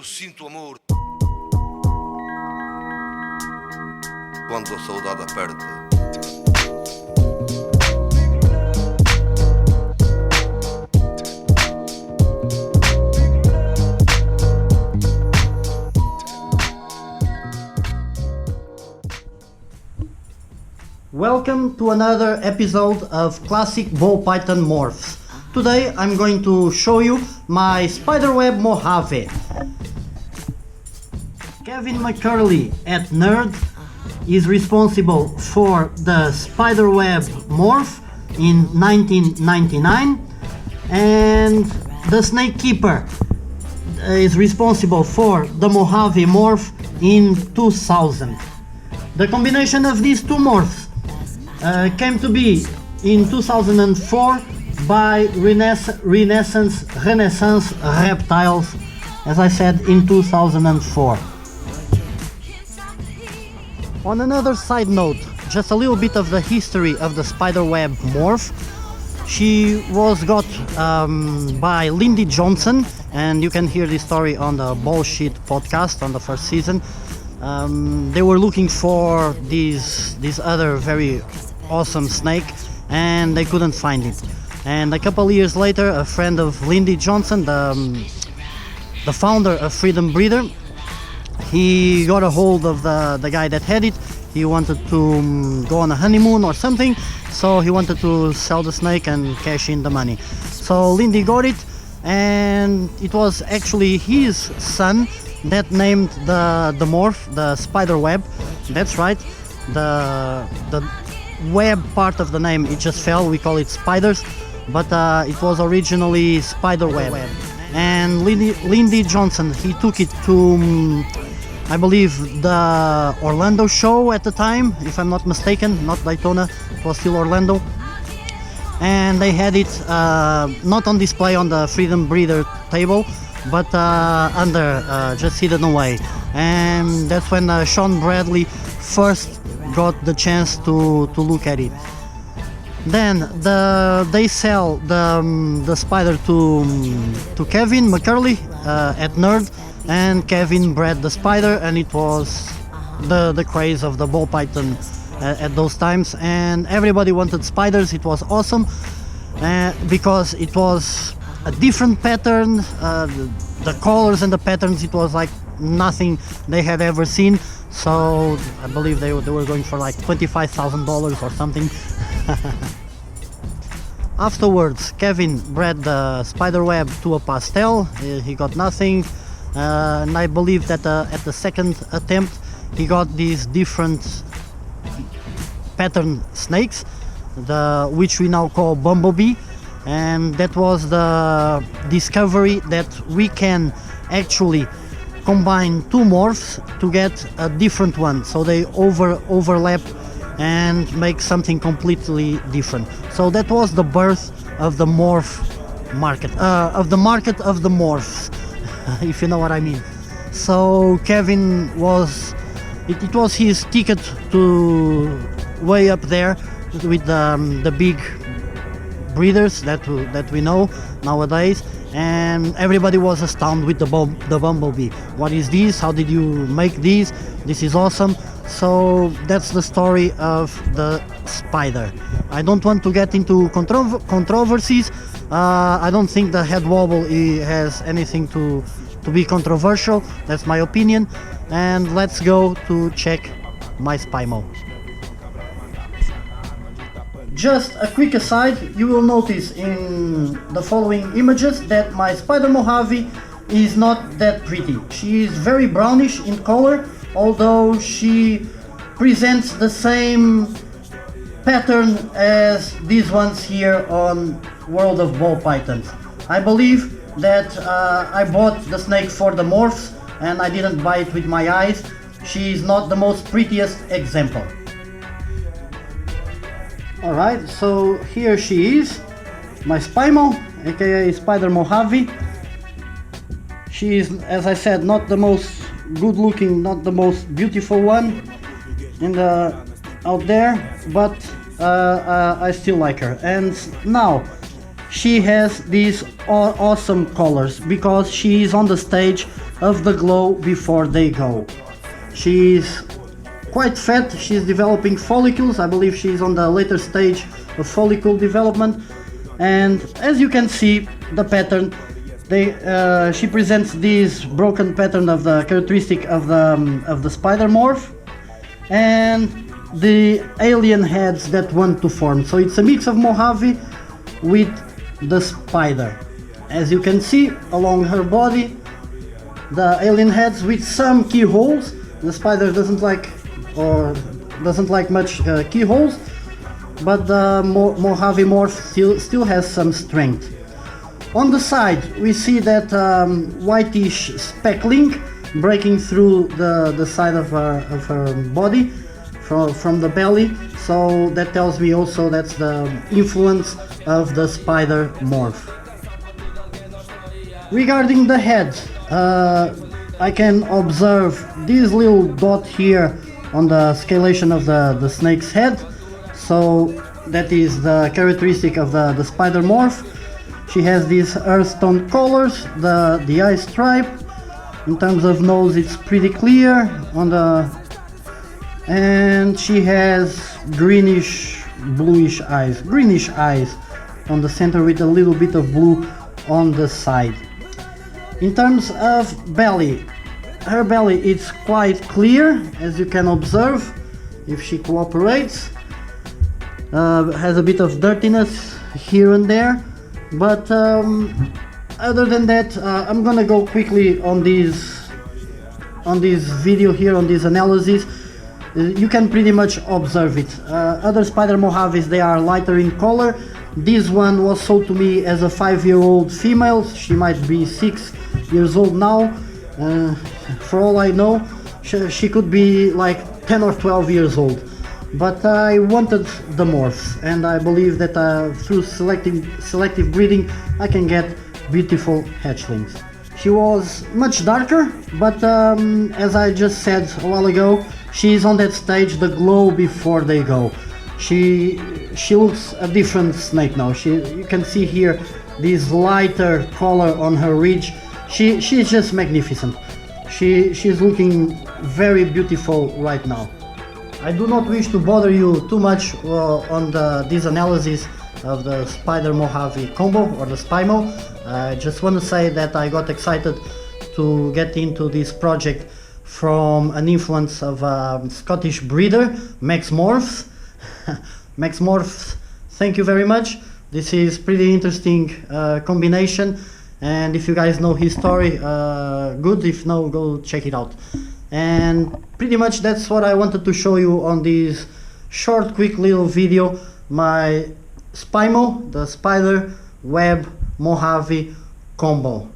sinto amor quando a saudade aperta. Welcome to another episode of Classic Ball Python Morphs. Today I'm going to show you my spiderweb Mojave. Kevin McCurley at Nerd is responsible for the spiderweb morph in 1999, and the Snake Keeper is responsible for the Mojave morph in 2000. The combination of these two morphs came to be in 2004 by Renaissance Reptiles, as I said, in 2004. On another side note, just a little bit of the history of the spiderweb morph. She was got by Lindy Johnson, and you can hear this story on the Bullshit podcast on the first season. They were looking for this other very awesome snake, and they couldn't find it. And a couple years later, a friend of Lindy Johnson, the founder of Freedom Breeder, he got a hold of the guy that had it. He wanted to go on a honeymoon or something, so he wanted to sell the snake and cash in the money. So Lindy got it, and it was actually his son that named the morph the spider web. That's right. The web part of the name, it just fell. We call it spiders, but it was originally spider web. And Lindy Johnson, he took it to I believe the Orlando show at the time, if I'm not mistaken, not Daytona, it was still Orlando. And they had it not on display on the Freedom Breeder table, but under, just hidden away. And that's when Sean Bradley first got the chance to look at it. Then they sell the spider to Kevin McCurley at Nerd, and Kevin bred the spider, and it was the craze of the ball python at those times, and everybody wanted spiders. It was awesome because it was a different pattern, the colors and the patterns, it was like nothing they had ever seen. So I believe they were going for like $25,000 or something. Afterwards, Kevin bred the spiderweb to a pastel. He got nothing, and I believe that at the second attempt he got these different pattern snakes, which we now call bumblebee, and that was the discovery that we can actually combine two morphs to get a different one, so they overlap and make something completely different. So that was the birth of the morph market, of the market of the morphs, if you know what I mean. So Kevin was, it was his ticket to way up there with the big breeders that we know nowadays, and everybody was astounded with the bumblebee. What is this? How did you make this? This is awesome. So that's the story of the spider. I don't want to get into controversies. I don't think the head wobble has anything to be controversial. That's my opinion. And let's go to check my Spymo. Just a quick aside, you will notice in the following images that my spider Mojave is not that pretty. She is very brownish in color, although she presents the same pattern as these ones here on World of Ball Pythons. I believe that I bought the snake for the morphs and I didn't buy it with my eyes. She is not the most prettiest example. Alright, so here she is, my Spymo, aka Spider Mojave. She is, as I said, not the most good looking, not the most beautiful one out there, but I still like her. And now she has these awesome colors because she is on the stage of the glow before they go. She's quite fat, she's developing follicles. I believe she's on the later stage of follicle development, and as you can see the pattern, she presents this broken pattern of the characteristic of the spider morph and the alien heads that want to form. So it's a mix of Mojave with the spider. As you can see along her body, the alien heads with some keyholes. The spider doesn't like much keyholes, but the Mojave morph still has some strength. On the side we see that whitish speckling breaking through the side of her body from the belly, so that tells me also that's the influence of the spider morph. Regarding the head, I can observe this little dot here on the scalation of the snake's head, so that is the characteristic of the spider morph. She has these earth tone colors, the eye stripe. In terms of nose, it's pretty clear and she has greenish eyes on the center with a little bit of blue on the side. In terms of belly, her belly is quite clear, as you can observe if she cooperates. Has a bit of dirtiness here and there, but other than that, I'm gonna go quickly on this video here, on this analysis. You can pretty much observe it. Other spider Mojaves, they are lighter in color. This one was sold to me as a 5-year-old female. She might be 6 years old now. For all I know, she could be like 10 or 12 years old. But I wanted the morphs, and I believe that through selective breeding I can get beautiful hatchlings. She was much darker, but as I just said a while ago, she's on that stage, the glow before they go. She looks a different snake now. You can see here this lighter color on her ridge. She's just magnificent. She's looking very beautiful right now. I do not wish to bother you too much on this analysis of the Spider Mojave combo, or the SPIMO. I just want to say that I got excited to get into this project from an influence of a Scottish breeder, Max Morphs. Max Morphs, thank you very much. This is pretty interesting combination, and if you guys know his story, good. If no, go check it out. And pretty much that's what I wanted to show you on this short, quick little video. My SPIMO, the Spider Web Mojave combo.